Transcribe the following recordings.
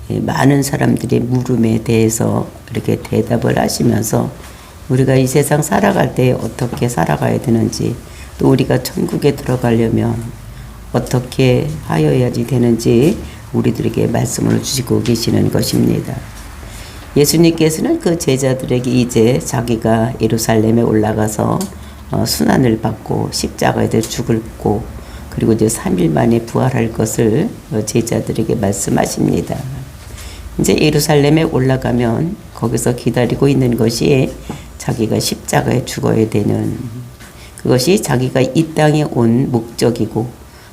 많은 사람들의 물음에 대해서 이렇게 대답을 하시면서 우리가 이 세상 살아갈 때 어떻게 살아가야 되는지, 또 우리가 천국에 들어가려면 어떻게 하여야지 되는지 우리들에게 말씀을 주시고 계시는 것입니다. 예수님께서는 그 제자들에게 이제 자기가 예루살렘에 올라가서 순환을 받고 십자가에서 죽고 그리고 이제 3일 만에 부활할 것을 제자들에게 말씀하십니다. 이제 예루살렘에 올라가면 거기서 기다리고 있는 것이 자기가 십자가에 죽어야 되는, 그것이 자기가 이 땅에 온 목적이고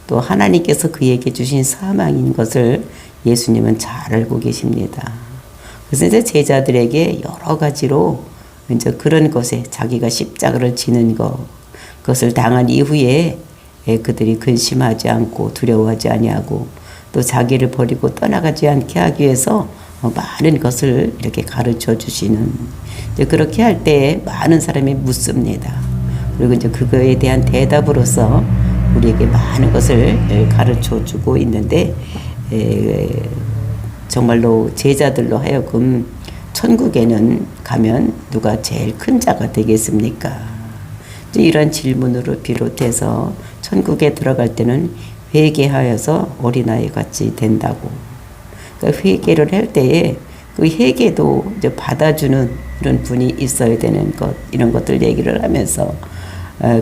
또 하나님께서 그에게 주신 사명인 것을 예수님은 잘 알고 계십니다. 그래서 이제 제자들에게 여러 가지로 이제 그런 것에 자기가 십자가를 지는 그것을 당한 이후에 그들이 근심하지 않고 두려워하지 아니하고 또 자기를 버리고 떠나가지 않게 하기 위해서 많은 것을 이렇게 가르쳐 주시는, 이제 그렇게 할 때 많은 사람이 묻습니다. 그리고 이제 그거에 대한 대답으로서 우리에게 많은 것을 가르쳐 주고 있는데, 정말로 제자들로 하여금 천국에는 가면 누가 제일 큰 자가 되겠습니까? 이런 질문으로 비롯해서 천국에 들어갈 때는 회개하여서 어린아이 같이 된다고. 그러니까 회개를 할 때에 그 회개도 이제 받아주는 이런 분이 있어야 되는 것, 이런 것들 얘기를 하면서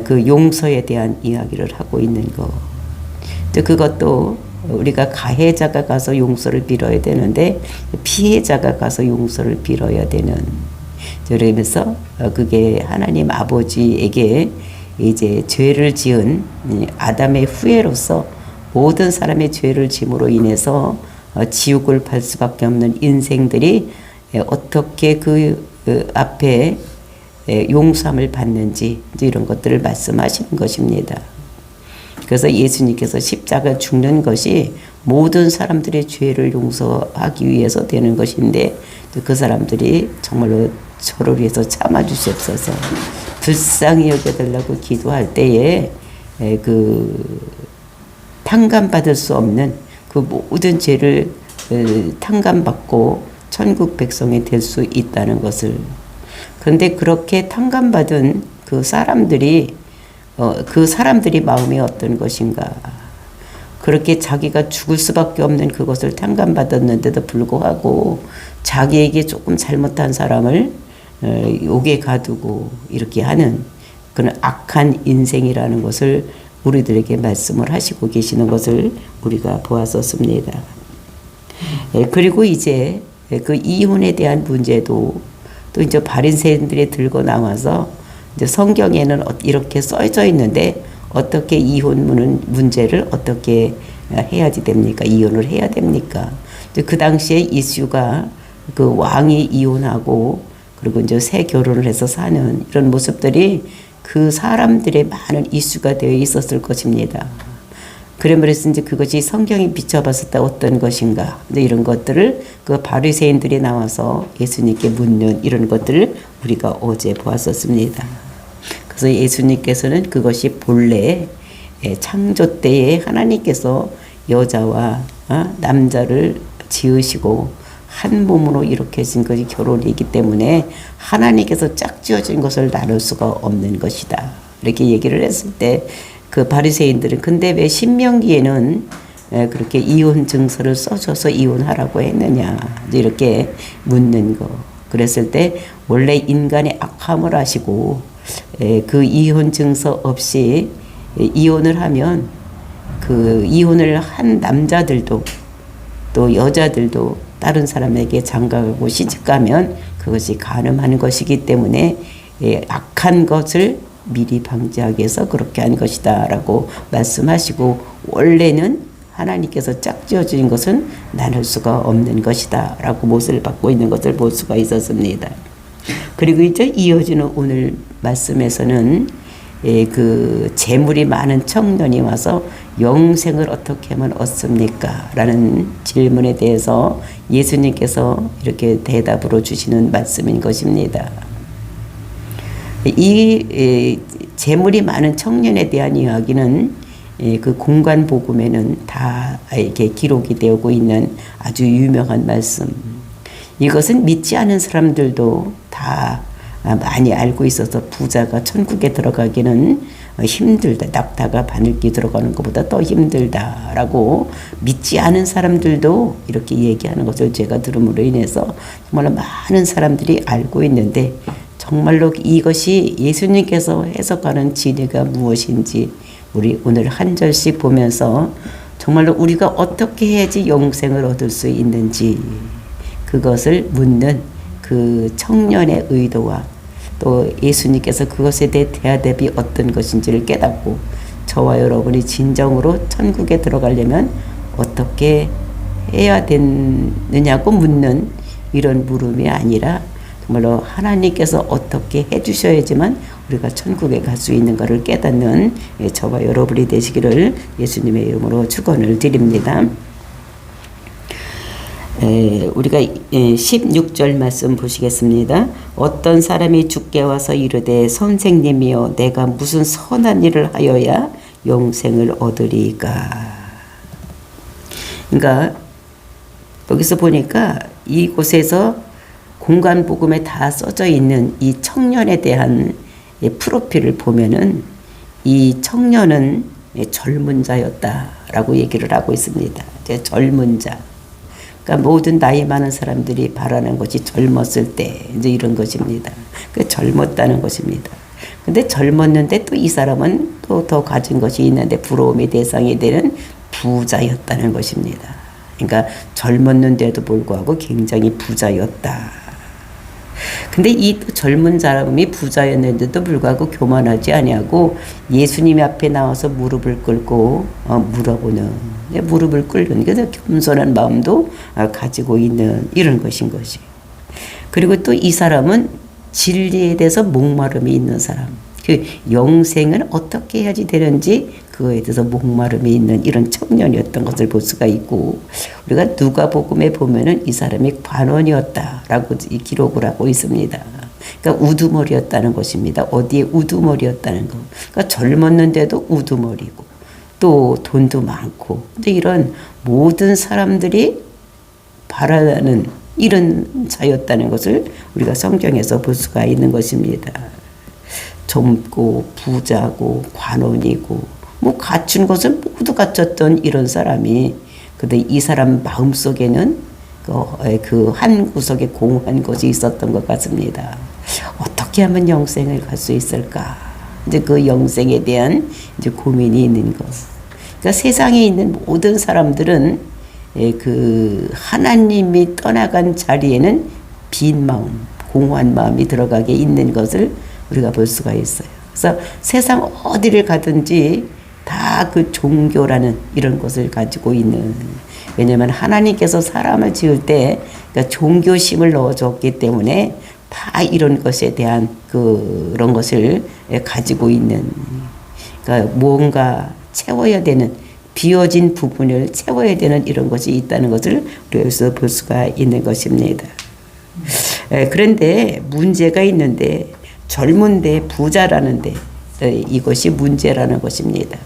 그 용서에 대한 이야기를 하고 있는 것. 그것도 우리가 가해자가 가서 용서를 빌어야 되는데 피해자가 가서 용서를 빌어야 되는, 그러면서 그게 하나님 아버지에게 이제 죄를 지은 아담의 후예로서 모든 사람의 죄를 짐으로 인해서 지옥을 갈 수밖에 없는 인생들이 어떻게 그 앞에 용서함을 받는지 이런 것들을 말씀하시는 것입니다. 그래서 예수님께서 십자가 죽는 것이 모든 사람들의 죄를 용서하기 위해서 되는 것인데, 그 사람들이 정말로 저를 위해서 참아주시옵소서, 불쌍히 여겨달라고 기도할 때에 그 탕감받을 수 없는 그 모든 죄를 탕감받고 천국 백성이 될 수 있다는 것을. 그런데 그렇게 탕감받은 그 사람들이 마음이 어떤 것인가. 그렇게 자기가 죽을 수밖에 없는 그것을 탕감받았는데도 불구하고 자기에게 조금 잘못한 사람을 옥에 가두고 이렇게 하는 그런 악한 인생이라는 것을 우리들에게 말씀을 하시고 계시는 것을 우리가 보았었습니다. 그리고 이제 그 이혼에 대한 문제도 또 이제 바리새인들이 들고 나와서 이제 성경에는 이렇게 써져 있는데 어떻게 이혼 문제를 어떻게 해야지 됩니까? 이혼을 해야 됩니까? 그 당시에 이슈가 그 왕이 이혼하고 그리고 이제 새 결혼을 해서 사는 이런 모습들이 그 사람들의 많은 이슈가 되어 있었을 것입니다. 그러므로서 이제 그것이 성경이 비춰봤을 때 어떤 것인가, 이제 이런 것들을 그 바리새인들이 나와서 예수님께 묻는 이런 것들을 우리가 어제 보았었습니다. 그래서 예수님께서는 그것이 본래 창조 때에 하나님께서 여자와 남자를 지으시고 한 몸으로 이렇게 진 것이 결혼이기 때문에 하나님께서 짝지어진 것을 나눌 수가 없는 것이다, 이렇게 얘기를 했을 때 그 바리새인들은 근데 왜 신명기에는 그렇게 이혼 증서를 써줘서 이혼하라고 했느냐, 이렇게 묻는 거. 그랬을 때 원래 인간의 악함을 아시고 그 이혼 증서 없이 이혼을 하면 그 이혼을 한 남자들도 또 여자들도 다른 사람에게 장가가고 시집가면 그것이 간음하는 것이기 때문에 악한 것을 미리 방지하기 위해서 그렇게 한 것이다 라고 말씀하시고, 원래는 하나님께서 짝지어 주신 것은 나눌 수가 없는 것이다 라고 못을 받고 있는 것을 볼 수가 있었습니다. 그리고 이제 이어지는 오늘 말씀에서는 그 재물이 많은 청년이 와서 영생을 어떻게 하면 얻습니까? 라는 질문에 대해서 예수님께서 이렇게 대답으로 주시는 말씀인 것입니다. 이 재물이 많은 청년에 대한 이야기는 그 공간 복음에는 다 이렇게 기록이 되고 있는 아주 유명한 말씀. 이것은 믿지 않은 사람들도 다 많이 알고 있어서 부자가 천국에 들어가기는 힘들다. 낙타가 바늘기 들어가는 것보다 더 힘들다라고 믿지 않은 사람들도 이렇게 얘기하는 것을 제가 들음으로 인해서 정말로 많은 사람들이 알고 있는데, 정말로 이것이 예수님께서 해석하는 진리가 무엇인지 우리 오늘 한 절씩 보면서 정말로 우리가 어떻게 해야지 영생을 얻을 수 있는지 그것을 묻는 그 청년의 의도와 또 예수님께서 그것에 대해 대답이 어떤 것인지를 깨닫고 저와 여러분이 진정으로 천국에 들어가려면 어떻게 해야 되느냐고 묻는 이런 물음이 아니라 정말로 하나님께서 어떻게 해주셔야지만 우리가 천국에 갈 수 있는 것을 깨닫는 저와 여러분이 되시기를 예수님의 이름으로 축원을 드립니다. 우리가 16절 말씀 보시겠습니다. 어떤 사람이 주께 와서 이르되 선생님이여 내가 무슨 선한 일을 하여야 영생을 얻으리까. 그러니까 여기서 보니까 이곳에서 공간 복음에 다 써져 있는 이 청년에 대한 프로필을 보면은 이 청년은 젊은 자였다라고 얘기를 하고 있습니다. 젊은 자. 그러니까 모든 나이 많은 사람들이 바라는 것이 젊었을 때 이제 이런 것입니다. 그 젊었다는 것입니다. 근데 젊었는데 또 이 사람은 또 더 가진 것이 있는데 부러움의 대상이 되는 부자였다는 것입니다. 그러니까 젊었는데도 불구하고 굉장히 부자였다. 근데 이 젊은 사람이 부자였는데도 불구하고 교만하지 아니하고 예수님 앞에 나와서 무릎을 꿇고 물어보는, 무릎을 꿇는, 그래서 겸손한 마음도 가지고 있는 이런 것인 것이. 그리고 또 이 사람은 진리에 대해서 목마름이 있는 사람, 그 영생은 어떻게 해야지 되는지 그거에 대해서 목마름이 있는 이런 청년이었던 것을 볼 수가 있고, 우리가 누가복음에 보면은 이 사람이 관원이었다라고 기록을 하고 있습니다. 그러니까 우두머리였다는 것입니다. 어디에 우두머리였다는 거. 그러니까 젊었는데도 우두머리고 또 돈도 많고, 근데 이런 모든 사람들이 바라는 이런 자였다는 것을 우리가 성경에서 볼 수가 있는 것입니다. 젊고 부자고 관원이고 뭐 갖춘 것은 모두 갖췄던 이런 사람이, 근데 이 사람 마음속에는 그 한 구석에 공허한 것이 있었던 것 같습니다. 어떻게 하면 영생을 갈 수 있을까? 이제 그 영생에 대한 이제 고민이 있는 것. 그러니까 세상에 있는 모든 사람들은 그 하나님이 떠나간 자리에는 빈 마음, 공허한 마음이 들어가게 있는 것을 우리가 볼 수가 있어요. 그래서 세상 어디를 가든지 다 그 종교라는 이런 것을 가지고 있는, 왜냐하면 하나님께서 사람을 지을 때 그러니까 종교심을 넣어줬기 때문에 다 이런 것에 대한 그런 것을 가지고 있는, 그러니까 뭔가 채워야 되는, 비어진 부분을 채워야 되는 이런 것이 있다는 것을 우리가 여기서 볼 수가 있는 것입니다. 그런데 문제가 있는데, 젊은데 부자라는데 이것이 문제라는 것입니다.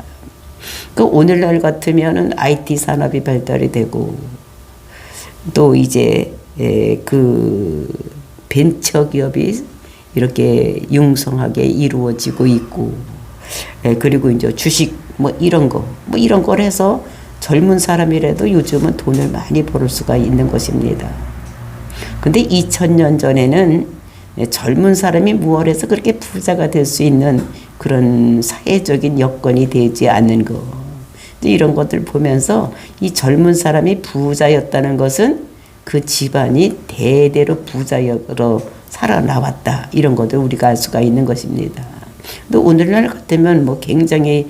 그 오늘날 같으면은 IT 산업이 발달이 되고 또 이제 그 벤처 기업이 이렇게 융성하게 이루어지고 있고, 그리고 이제 주식 뭐 이런 걸 해서 젊은 사람이라도 요즘은 돈을 많이 벌 수가 있는 것입니다. 근데 2000년 전에는 젊은 사람이 무엇 해서 그렇게 부자가 될 수 있는 그런 사회적인 여건이 되지 않는 것, 이런 것들 보면서 이 젊은 사람이 부자였다는 것은 그 집안이 대대로 부자로 살아나왔다, 이런 것들 우리가 알 수가 있는 것입니다. 또 오늘날 같으면 뭐 굉장히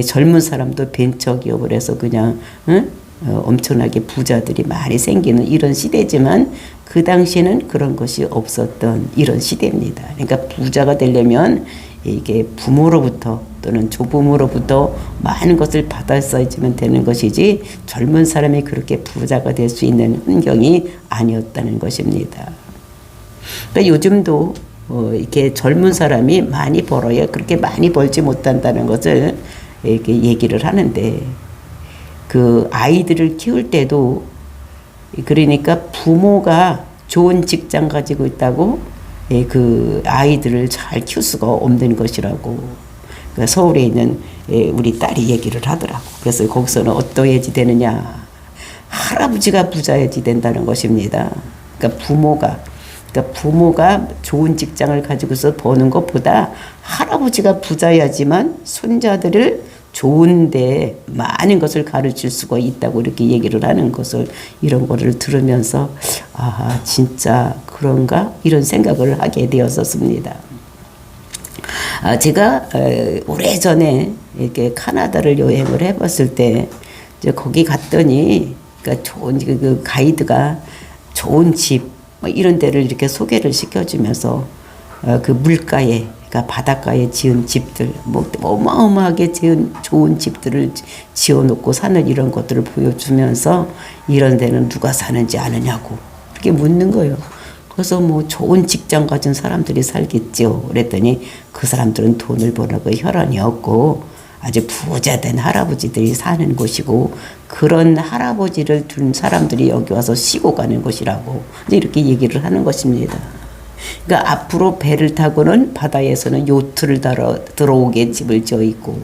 젊은 사람도 벤처 기업을 해서 그냥 엄청나게 부자들이 많이 생기는 이런 시대지만, 그 당시에는 그런 것이 없었던 이런 시대입니다. 그러니까 부자가 되려면 이게 부모로부터 또는 조부모로부터 많은 것을 받았어야지만 되는 것이지, 젊은 사람이 그렇게 부자가 될 수 있는 환경이 아니었다는 것입니다. 그러니까 요즘도 이렇게 젊은 사람이 많이 벌어야 그렇게 많이 벌지 못한다는 것을 이렇게 얘기를 하는데 그 아이들을 키울 때도 그러니까 부모가 좋은 직장 가지고 있다고 그 아이들을 잘 키울 수가 없는 것이라고 그러니까 서울에 있는 우리 딸이 얘기를 하더라고. 그래서 거기서는 어떠해야지 되느냐. 할아버지가 부자여야지 된다는 것입니다. 그러니까 부모가 좋은 직장을 가지고서 버는 것보다 할아버지가 부자여야지만 손자들을 좋은데 많은 것을 가르칠 수가 있다고 이렇게 얘기를 하는 것을 이런 거를 들으면서 아 진짜 그런가 이런 생각을 하게 되었었습니다. 제가 오래전에 이렇게 카나다를 여행을 해봤을 때 이제 거기 갔더니 그러니까 좋은 그 가이드가 좋은 집 뭐 이런 데를 이렇게 소개를 시켜주면서 그 물가에 그러니까 바닷가에 지은 집들 뭐 어마어마하게 지은 좋은 집들을 지어놓고 사는 이런 것들을 보여주면서 이런 데는 누가 사는지 아느냐고 그렇게 묻는 거예요. 그래서 뭐 좋은 직장 가진 사람들이 살겠죠. 그랬더니 그 사람들은 돈을 벌어고 혈안이 없고 아주 부자된 할아버지들이 사는 곳이고 그런 할아버지를 둔 사람들이 여기 와서 쉬고 가는 곳이라고 이렇게 얘기를 하는 것입니다. 그러니까 앞으로 배를 타고는 바다에서는 요트를 들어오게 집을 지어 있고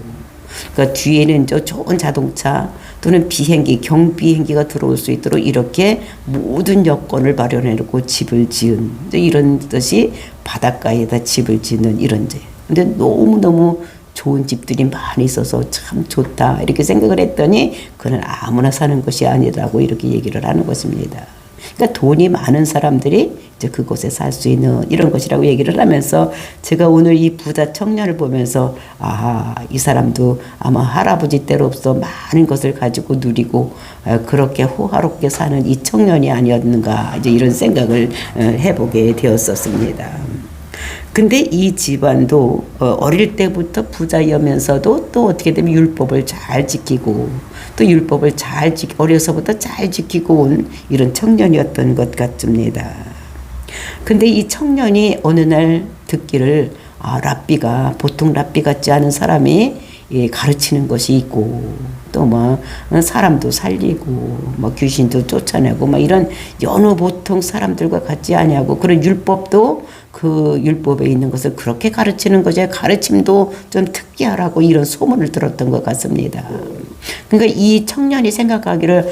그러니까 뒤에는 저 좋은 자동차 또는 비행기, 경비행기가 들어올 수 있도록 이렇게 모든 여건을 마련해 놓고 집을 지은 이런 뜻이 바닷가에다 집을 짓는 이런 데. 근데 너무너무 좋은 집들이 많이 있어서 참 좋다 이렇게 생각을 했더니 그는 아무나 사는 것이 아니라고 이렇게 얘기를 하는 것입니다. 그러니까 돈이 많은 사람들이 이제 그곳에 살 수 있는 이런 것이라고 얘기를 하면서 제가 오늘 이 부자 청년을 보면서 이 사람도 아마 할아버지 때로부터 많은 것을 가지고 누리고 그렇게 호화롭게 사는 이 청년이 아니었는가 이제 이런 생각을 해보게 되었었습니다. 근데 이 집안도 어릴 때부터 부자이면서도 또 어떻게 되면 율법을 잘 지키고 또 율법을 어려서부터 잘 지키고 온 이런 청년이었던 것 같습니다. 근데 이 청년이 어느 날 듣기를 랍비가 보통 랍비 같지 않은 사람이 가르치는 것이 있고 또 뭐 사람도 살리고 뭐 귀신도 쫓아내고 뭐 이런 여느 보통 사람들과 같지 아니하고 그런 율법도 그 율법에 있는 것을 그렇게 가르치는 거죠. 가르침도 좀 특이하라고 이런 소문을 들었던 것 같습니다. 그러니까 이 청년이 생각하기를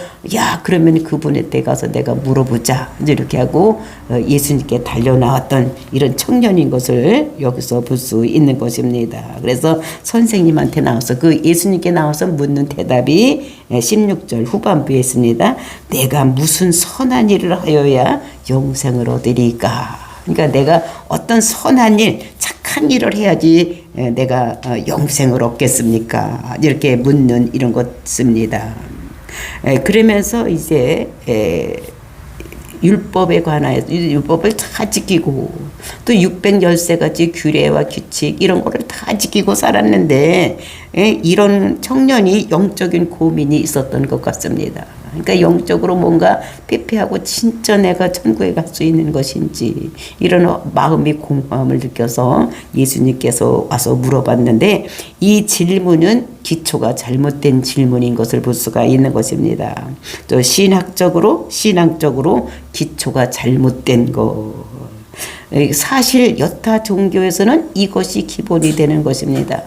그러면 그분의 때 가서 내가 물어보자 이렇게 하고 예수님께 달려나왔던 이런 청년인 것을 여기서 볼 수 있는 것입니다. 그래서 선생님한테 나와서 그 예수님께 나와서 묻는 대답이 16절 후반부에 있습니다. 내가 무슨 선한 일을 하여야 영생을 얻으리까. 그러니까 내가 어떤 선한 일, 착한 일을 해야지 내가 영생을 얻겠습니까? 이렇게 묻는 이런 것입니다. 그러면서 이제 율법에 관하여 율법을 다 지키고 또 613가지 규례와 규칙 이런 거를 다 지키고 살았는데 이런 청년이 영적인 고민이 있었던 것 같습니다. 그러니까 영적으로 뭔가 피폐하고 진짜 내가 천국에 갈 수 있는 것인지 이런 마음이 공허함을 느껴서 예수님께서 와서 물어봤는데 이 질문은 기초가 잘못된 질문인 것을 볼 수가 있는 것입니다. 또 신앙적으로 기초가 잘못된 것. 사실 여타 종교에서는 이것이 기본이 되는 것입니다.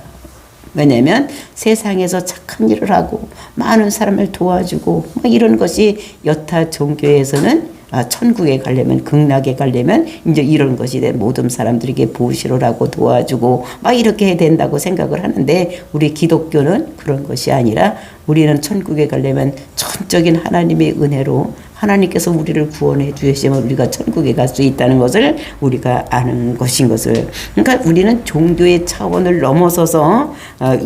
왜냐하면 세상에서 착한 일을 하고 많은 사람을 도와주고 이런 것이 여타 종교에서는 천국에 가려면 극락에 가려면 이제 이런 것이 모든 사람들에게 보시를 하고 도와주고 이렇게 해야 된다고 생각을 하는데 우리 기독교는 그런 것이 아니라 우리는 천국에 가려면 전적인 하나님의 은혜로 하나님께서 우리를 구원해 주시면 우리가 천국에 갈 수 있다는 것을 우리가 아는 것인 것을. 그러니까 우리는 종교의 차원을 넘어서서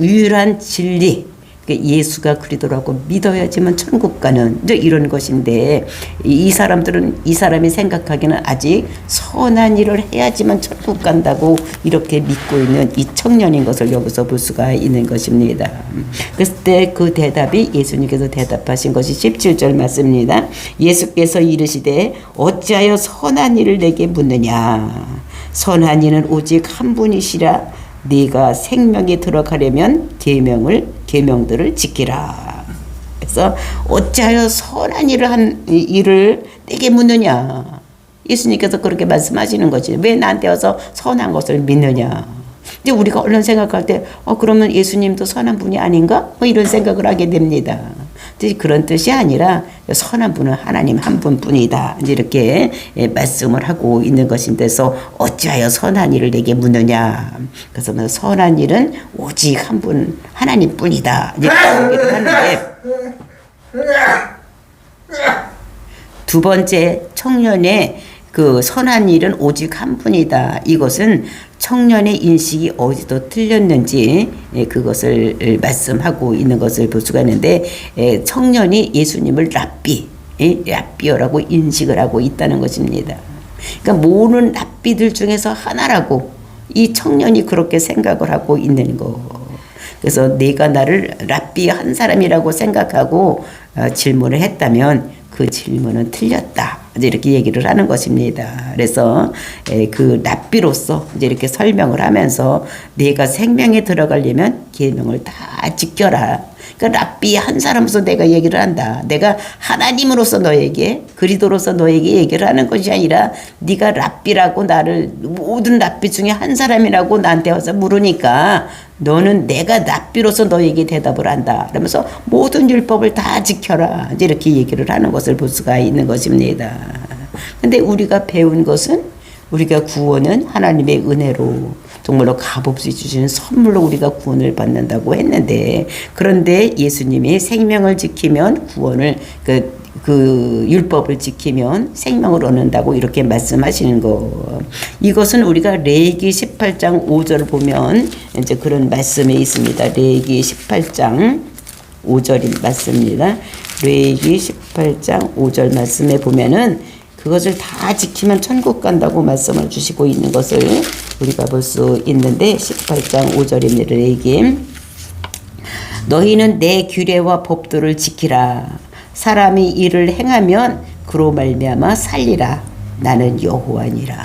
유일한 진리, 예수가 그리스도라고 믿어야지만 천국 가는 이런 것인데 이 사람이 생각하기는 아직 선한 일을 해야지만 천국 간다고 이렇게 믿고 있는 이 청년인 것을 여기서 볼 수가 있는 것입니다. 그랬을 때 그 대답이 예수님께서 대답하신 것이 17절 말씀입니다. 예수께서 이르시되 어찌하여 선한 일을 내게 묻느냐. 선한 이는 오직 한 분이시라. 네가 생명에 들어가려면 계명을 계명들을 지키라. 그래서 어찌하여 선한 일을 내게 묻느냐. 예수님께서 그렇게 말씀하시는 거지. 왜 나한테 와서 선한 것을 믿느냐. 이제 우리가 얼른 생각할 때 그러면 예수님도 선한 분이 아닌가? 이런 생각을 하게 됩니다. 그런 뜻이 아니라 선한 분은 하나님 한 분뿐이다. 이제 이렇게 말씀을 하고 있는 것인데서 어찌하여 선한 일을 내게 묻느냐. 그래서 선한 일은 오직 한 분 하나님뿐이다. 이제 얘기를 하는데 두 번째 청년의 그 선한 일은 오직 한 분이다. 이것은 청년의 인식이 어디도 틀렸는지 그것을 말씀하고 있는 것을 볼 수가 있는데 청년이 예수님을 랍비어라고 인식을 하고 있다는 것입니다. 그러니까 모든 랍비들 중에서 하나라고 이 청년이 그렇게 생각을 하고 있는 거. 그래서 내가 나를 랍비 한 사람이라고 생각하고 질문을 했다면 그 질문은 틀렸다. 이제 이렇게 얘기를 하는 것입니다. 그래서 그 랍비로서 이제 이렇게 설명을 하면서 내가 생명에 들어가려면 계명을 다 지켜라. 그러니까 랍비 한 사람으로서 내가 얘기를 한다. 내가 하나님으로서 너에게 그리스도로서 너에게 얘기를 하는 것이 아니라 네가 랍비라고 나를 모든 랍비 중에 한 사람이라고 나한테 와서 물으니까 너는 내가 랍비로서 너에게 대답을 한다. 그러면서 모든 율법을 다 지켜라. 이제 이렇게 얘기를 하는 것을 볼 수가 있는 것입니다. 근데 우리가 배운 것은 우리가 구원은 하나님의 은혜로 정말로 값없이 주시는 선물로 우리가 구원을 받는다고 했는데 그런데 예수님이 생명을 지키면 구원을 그 율법을 지키면 생명을 얻는다고 이렇게 말씀하시는 거. 이것은 우리가 레위기 18장 5절을 보면 이제 그런 말씀이 있습니다. 레위기 18장 5절이 맞습니다. 레위기 18장 5절 말씀에 보면은 그것을 다 지키면 천국 간다고 말씀을 주시고 있는 것을 우리가 볼 수 있는데 18장 5절입니다. 레위기 너희는 내 규례와 법도를 지키라. 사람이 이를 행하면 그로 말미암아 살리라. 나는 여호와니라.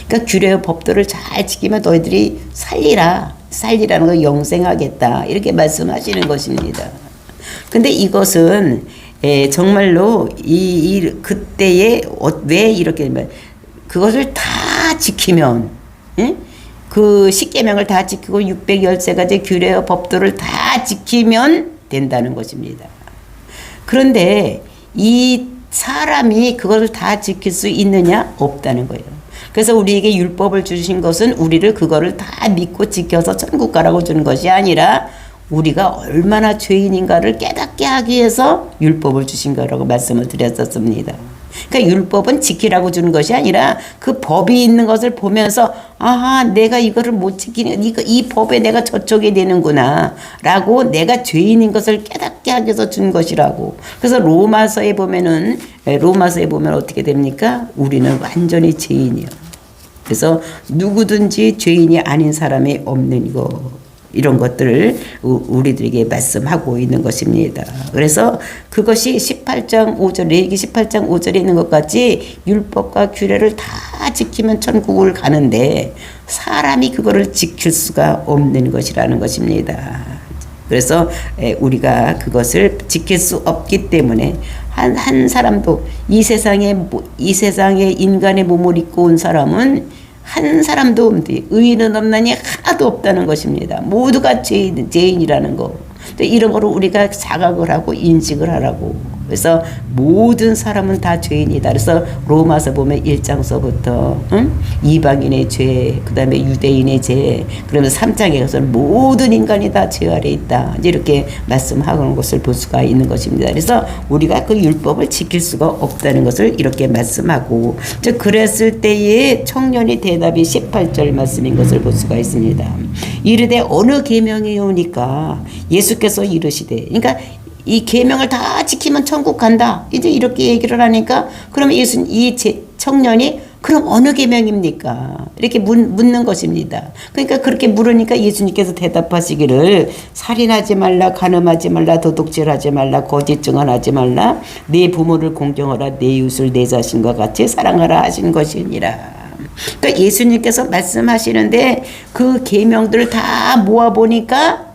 그러니까 규례와 법도를 잘 지키면 너희들이 살리라. 살리라는 거 영생하겠다. 이렇게 말씀하시는 것입니다. 근데 이것은 정말로 그때에 왜 이렇게 그것을 다 지키면 그 십계명을 다 지키고 613가지 규례와 법도를 다 지키면 된다는 것입니다. 그런데 이 사람이 그것을 다 지킬 수 있느냐? 없다는 거예요. 그래서 우리에게 율법을 주신 것은 우리를 그거를 다 믿고 지켜서 천국 가라고 주는 것이 아니라 우리가 얼마나 죄인인가를 깨닫게 하기 위해서 율법을 주신 거라고 말씀을 드렸었습니다. 그러니까 율법은 지키라고 주는 것이 아니라 그 법이 있는 것을 보면서 아하 내가 이거를 못 지키는 이 법에 내가 저촉이 되는구나 라고 내가 죄인인 것을 깨닫게 하기 위해서 준 것이라고. 그래서 로마서에 보면 어떻게 됩니까? 우리는 완전히 죄인이요. 그래서 누구든지 죄인이 아닌 사람이 없는 거. 이런 것들을 우리들에게 말씀하고 있는 것입니다. 그래서 그것이 18장 5절, 레위기 18장 5절에 있는 것 같이 율법과 규례를 다 지키면 천국을 가는데 사람이 그거를 지킬 수가 없는 것이라는 것입니다. 그래서 우리가 그것을 지킬 수 없기 때문에 한 사람도 이 세상에 인간의 몸을 입고 온 사람은 한 사람도 없는데 의인은 없나니 하나도 없다는 것입니다. 모두가 죄인이라는 거. 이런 거를 우리가 자각을 하고 인식을 하라고. 그래서 모든 사람은 다 죄인이다. 그래서 로마서 보면 1장서부터 이방인의 죄, 그 다음에 유대인의 죄, 그러면서 3장에 가서 모든 인간이 다 죄 아래 있다. 이렇게 말씀하는 것을 볼 수가 있는 것입니다. 그래서 우리가 그 율법을 지킬 수가 없다는 것을 이렇게 말씀하고, 그랬을 때에 청년의 대답이 18절 말씀인 것을 볼 수가 있습니다. 이르되 어느 계명이 오니까 예수께서 이르시되, 그러니까 이 계명을 다 지키면 천국 간다. 이제 이렇게 얘기를 하니까 그러면 이 청년이 그럼 어느 계명입니까? 이렇게 묻는 것입니다. 그러니까 그렇게 물으니까 예수님께서 대답하시기를 살인하지 말라, 간음하지 말라, 도둑질하지 말라, 거짓 증언하지 말라, 내 부모를 공경하라, 내 이웃을 내 자신과 같이 사랑하라 하신 것이니라. 그러니까 예수님께서 말씀하시는데 그 계명들을 다 모아 보니까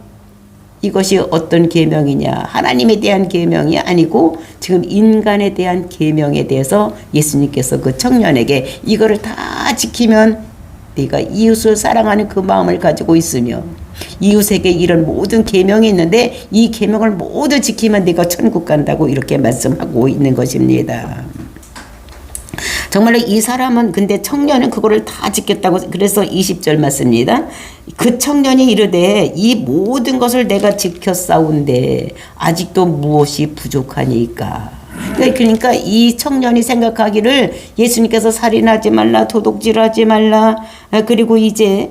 이것이 어떤 계명이냐? 하나님에 대한 계명이 아니고 지금 인간에 대한 계명에 대해서 예수님께서 그 청년에게 이거를 다 지키면 네가 이웃을 사랑하는 그 마음을 가지고 있으며 이웃에게 이런 모든 계명이 있는데 이 계명을 모두 지키면 네가 천국 간다고 이렇게 말씀하고 있는 것입니다. 정말로 이 사람은 근데 청년은 그거를 다 지켰다고. 그래서 20절 맞습니다. 그 청년이 이르되 이 모든 것을 내가 지켰사온데 아직도 무엇이 부족하니까. 그러니까 이 청년이 생각하기를 예수님께서 살인하지 말라, 도둑질하지 말라, 그리고 이제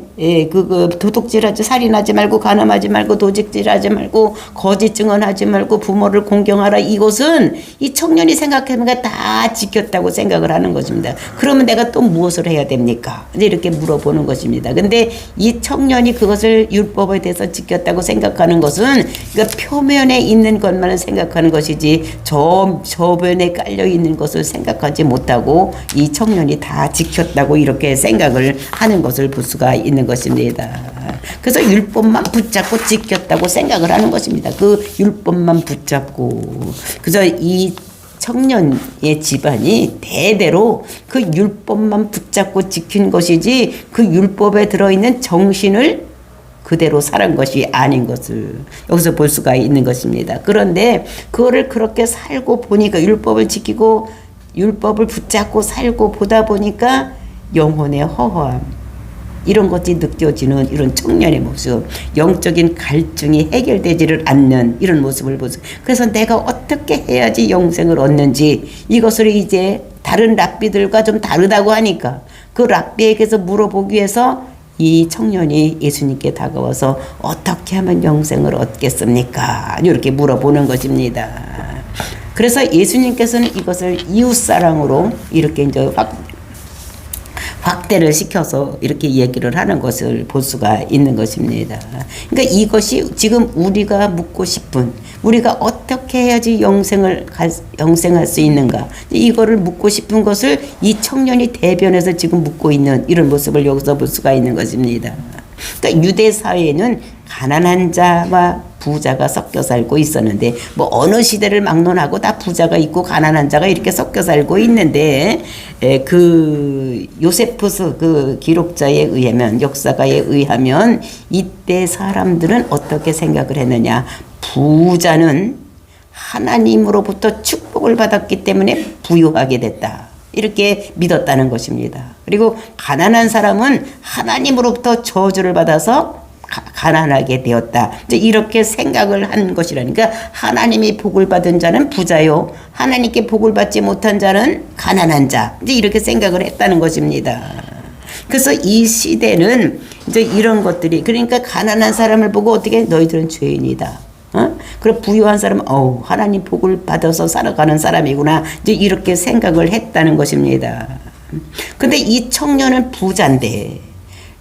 도둑질하지, 살인하지 말고, 간음하지 말고, 도둑질하지 말고, 거짓 증언하지 말고, 부모를 공경하라. 이것은 이 청년이 생각해보니까 다 지켰다고 생각을 하는 것입니다. 그러면 내가 또 무엇을 해야 됩니까? 이제 이렇게 물어보는 것입니다. 근데 이 청년이 그것을 율법에 대해서 지켰다고 생각하는 것은 그러니까 표면에 있는 것만 생각하는 것이지 저변에 깔려 있는 것을 생각하지 못하고 이 청년이 다 지켰다고 이렇게 생각을 하는 것을 볼 수가 있는 것입니다. 그래서 율법만 붙잡고 지켰다고 생각을 하는 것입니다. 그 율법만 붙잡고. 그래서 이 청년의 집안이 대대로 그 율법만 붙잡고 지킨 것이지 그 율법에 들어있는 정신을 그대로 살은 것이 아닌 것을 여기서 볼 수가 있는 것입니다. 그런데 그거를 그렇게 살고 보니까 율법을 지키고 율법을 붙잡고 살고 보다 보니까 영혼의 허허함 이런 것이 느껴지는 이런 청년의 모습, 영적인 갈증이 해결되지를 않는 이런 모습을 보세요. 그래서 내가 어떻게 해야지 영생을 얻는지 이것을 이제 다른 랍비들과 좀 다르다고 하니까 그 랍비에게서 물어보기 위해서 이 청년이 예수님께 다가와서 어떻게 하면 영생을 얻겠습니까? 이렇게 물어보는 것입니다. 그래서 예수님께서는 이것을 이웃사랑으로 이렇게 이제 확대를 시켜서 이렇게 얘기를 하는 것을 볼 수가 있는 것입니다. 그러니까 이것이 지금 우리가 묻고 싶은 우리가 어떻게 해야지 영생할 수 있는가 이거를 묻고 싶은 것을 이 청년이 대변해서 지금 묻고 있는 이런 모습을 여기서 볼 수가 있는 것입니다. 그러니까 유대 사회에는 가난한 자와 부자가 섞여 살고 있었는데 뭐 어느 시대를 막론하고 다 부자가 있고 가난한 자가 이렇게 섞여 살고 있는데 그 요세푸스 그 기록자에 의하면 역사가에 의하면 이때 사람들은 어떻게 생각을 했느냐. 부자는 하나님으로부터 축복을 받았기 때문에 부유하게 됐다. 이렇게 믿었다는 것입니다. 그리고 가난한 사람은 하나님으로부터 저주를 받아서 가난하게 되었다. 이제 이렇게 생각을 한 것이라니까 하나님이 복을 받은 자는 부자요. 하나님께 복을 받지 못한 자는 가난한 자. 이제 이렇게 생각을 했다는 것입니다. 그래서 이 시대는 이제 이런 것들이 그러니까 가난한 사람을 보고 어떻게 너희들은 죄인이다. 그리고 부유한 사람은 하나님 복을 받아서 살아가는 사람이구나. 이제 이렇게 생각을 했다는 것입니다. 근데 이 청년은 부자인데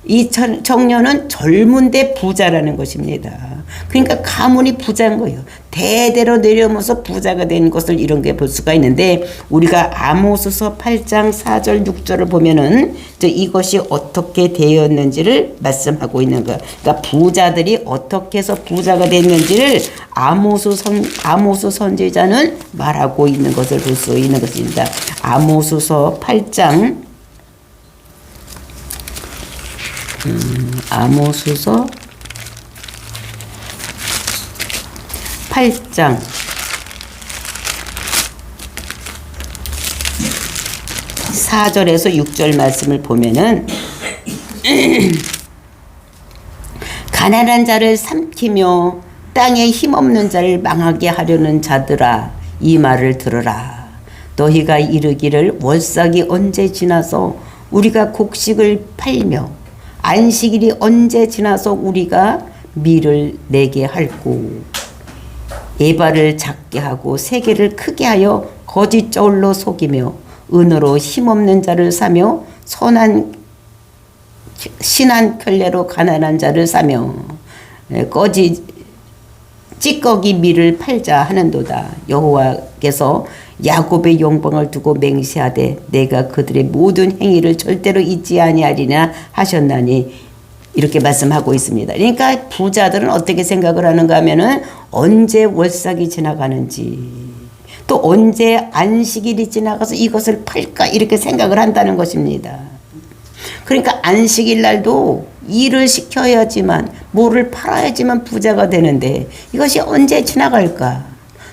이 청년은 젊은데 부자라는 것입니다. 그러니까 가문이 부자인 거예요. 대대로 내려오면서 부자가 된 것을 이런 게 볼 수가 있는데 우리가 아모스서 8장 4절 6절을 보면은 이것이 어떻게 되었는지를 말씀하고 있는 거예요. 그러니까 부자들이 어떻게 해서 부자가 됐는지를 아모스 선지자는 말하고 있는 것을 볼 수 있는 것입니다. 아모스서 8장 아모스서 8장 4절에서 6절 말씀을 보면은 가난한 자를 삼키며 땅에 힘없는 자를 망하게 하려는 자들아 이 말을 들으라. 너희가 이르기를 월삭이 언제 지나서 우리가 곡식을 팔며 안식일이 언제 지나서 우리가 밀을 내게 할꼬. 에바를 작게 하고 세계를 크게 하여 거짓 저울로 속이며 은으로 힘없는 자를 사며 신한 켤레로 가난한 자를 사며 찌꺼기 밀을 팔자 하는도다. 여호와께서 야곱의 영광을 두고 맹세하되 내가 그들의 모든 행위를 절대로 잊지 아니하리라 하셨나니 이렇게 말씀하고 있습니다. 그러니까 부자들은 어떻게 생각을 하는가 하면은 언제 월삭이 지나가는지 또 언제 안식일이 지나가서 이것을 팔까 이렇게 생각을 한다는 것입니다. 그러니까 안식일 날도 일을 시켜야지만 뭐를 팔아야지만 부자가 되는데 이것이 언제 지나갈까?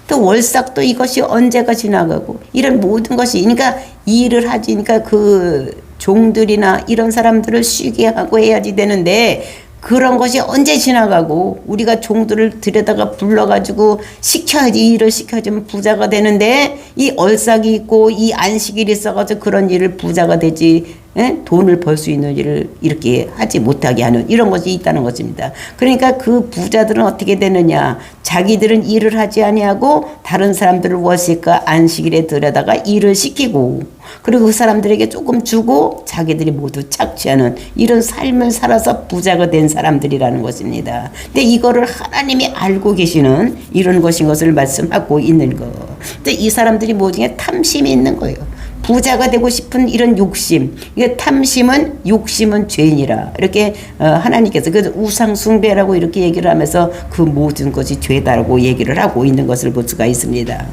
또 월삭도 이것이 언제가 지나가고 이런 모든 것이 그러니까 일을 하지니까 그 종들이나 이런 사람들을 쉬게 하고 해야지 되는데 그런 것이 언제 지나가고 우리가 종들을 들여다가 불러가지고 시켜야지 일을 시켜주면 부자가 되는데 이 얼삭이 있고 이 안식일이 있어가지고 그런 일을 부자가 되지 돈을 벌 수 있는 일을 이렇게 하지 못하게 하는 이런 것이 있다는 것입니다. 그러니까 그 부자들은 어떻게 되느냐 자기들은 일을 하지 아니하고 다른 사람들을 월식과 안식일에 들여다가 일을 시키고 그리고 그 사람들에게 조금 주고 자기들이 모두 착취하는 이런 삶을 살아서 부자가 된 사람들이라는 것입니다. 근데 이거를 하나님이 알고 계시는 이런 것인 것을 말씀하고 있는 거. 근데 이 사람들이 모두에 탐심이 있는 거예요. 부자가 되고 싶은 이런 욕심, 이게 탐심은 욕심은 죄니라 이렇게 하나님께서 그 우상 숭배라고 이렇게 얘기를 하면서 그 모든 것이 죄다라고 얘기를 하고 있는 것을 볼 수가 있습니다.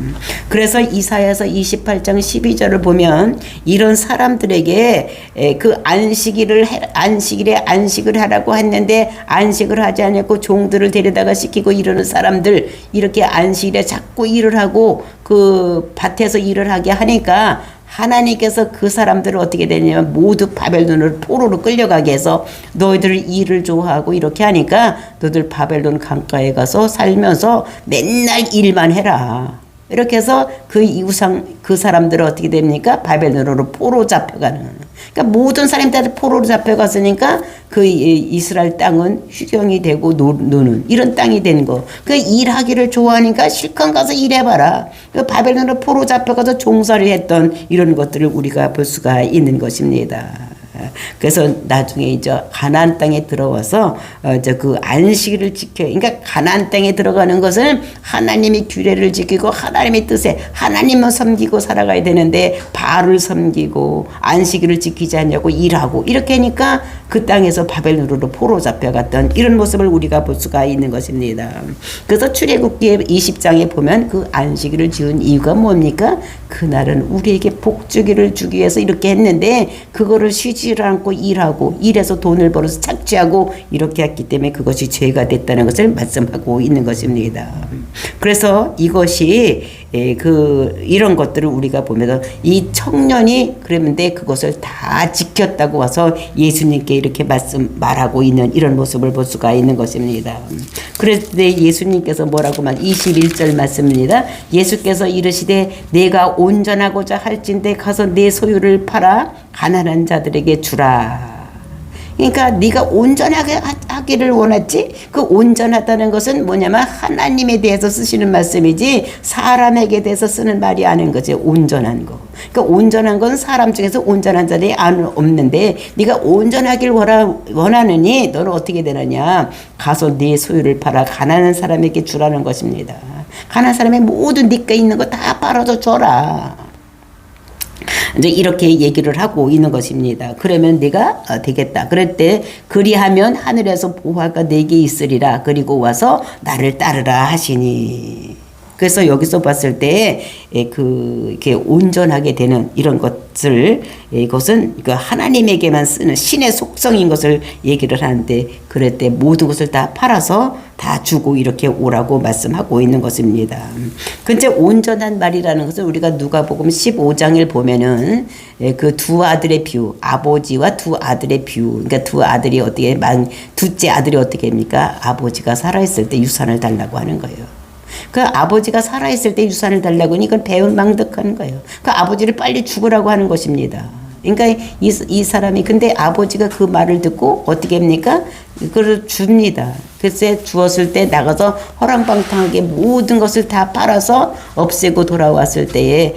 그래서 이사야서 28장 12절을 보면 이런 사람들에게 그 안식일에 안식을 하라고 했는데 안식을 하지 않고 종들을 데려다가 시키고 이러는 사람들 이렇게 안식일에 자꾸 일을 하고 그 밭에서 일을 하게 하니까 하나님께서 그 사람들을 어떻게 되냐면 모두 바벨론을 포로로 끌려가게 해서 너희들 일을 좋아하고 이렇게 하니까 너희들 바벨론 강가에 가서 살면서 맨날 일만 해라. 이렇게 해서 그 사람들은 어떻게 됩니까? 바벨론으로 포로 잡혀가는. 그러니까 모든 사람들이 포로로 잡혀갔으니까 그 이스라엘 땅은 휴경이 되고 노는 이런 땅이 된 거. 그 일하기를 좋아하니까 실컷 가서 일해봐라. 그 바벨론으로 포로 잡혀가서 종살이 했던 이런 것들을 우리가 볼 수가 있는 것입니다. 그래서 나중에 이제 가나안 땅에 들어와서 그 안식일을 지켜. 그러니까 가나안 땅에 들어가는 것은 하나님의 규례를 지키고 하나님의 뜻에 하나님만 섬기고 살아가야 되는데 바알을 섬기고 안식일을 지키지 않냐고 일하고 이렇게 하니까 그 땅에서 바벨론으로 포로 잡혀갔던 이런 모습을 우리가 볼 수가 있는 것입니다. 그래서 출애굽기 20장에 보면 그 안식일을 지은 이유가 뭡니까? 그날은 우리에게 복주기를 주기 위해서 이렇게 했는데 그거를 쉬지를 않고 일하고 일해서 돈을 벌어서 착취하고 이렇게 했기 때문에 그것이 죄가 됐다는 것을 말씀하고 있는 것입니다. 그래서 이것이 이런 것들을 우리가 보면서 이 청년이 그랬는데 그것을 다 지켰다고 와서 예수님께 이렇게 말하고 있는 이런 모습을 볼 수가 있는 것입니다. 그랬을 때 예수님께서 뭐라고 21절 말씀입니다. 예수께서 이르시되 내가 온전하고자 할진대 가서 내 소유를 팔아 가난한 자들에게 주라. 그러니까 네가 온전하게 하기를 원했지. 그 온전하다는 것은 뭐냐면 하나님에 대해서 쓰시는 말씀이지 사람에게 대해서 쓰는 말이 아닌 거지. 온전한 거. 그러니까 온전한 건 사람 중에서 온전한 자들이 없는데 네가 온전하길 원하느니 너는 어떻게 되느냐. 가서 네 소유를 팔아 가난한 사람에게 주라는 것입니다. 가난한 사람의 모든 네가 있는 거 다 팔아서 줘라. 이제 이렇게 얘기를 하고 있는 것입니다. 그러면 네가 되겠다. 그럴 때 그리하면 하늘에서 보화가 네게 있으리라. 그리고 와서 나를 따르라 하시니. 그래서 여기서 봤을 때 이렇게 온전하게 되는 이런 것을 이것은 하나님에게만 쓰는 신의 속성인 것을 얘기를 하는데 그럴 때 모든 것을 다 팔아서 다 주고 이렇게 오라고 말씀하고 있는 것입니다. 근데 온전한 말이라는 것은 우리가 누가복음 15장을 보면은 그 두 아들의 비유, 아버지와 두 아들의 비유. 그러니까 두 아들이 둘째 아들이 어떻게 합니까? 아버지가 살아있을 때 유산을 달라고 하는 거예요. 그 아버지가 살아있을 때 유산을 달라고 하니 이건 배은망덕하는 거예요. 그 아버지를 빨리 죽으라고 하는 것입니다. 그러니까 이 사람이 근데 아버지가 그 말을 듣고 어떻게 합니까? 그걸 줍니다. 글쎄 주었을 때 나가서 허랑방탕하게 모든 것을 다 팔아서 없애고 돌아왔을 때에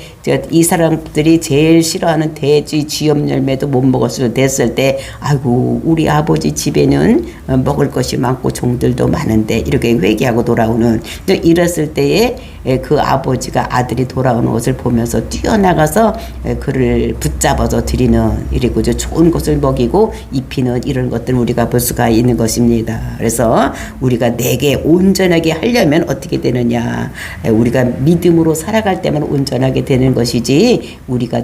이 사람들이 제일 싫어하는 돼지 쥐염 열매도 못 먹었을 됐을 때 아이고 우리 아버지 집에는 먹을 것이 많고 종들도 많은데 이렇게 회개하고 돌아오는 이랬을 때에 그 아버지가 아들이 돌아오는 것을 보면서 뛰어나가서 그를 붙잡아서 드리는 이리고 좋은 것을 먹이고 입히는 이런 것들 우리가 볼 수가 있는 것입니다. 그래서 우리가 내게 온전하게 하려면 어떻게 되느냐, 우리가 믿음으로 살아갈 때만 온전하게 되는 것이지 우리가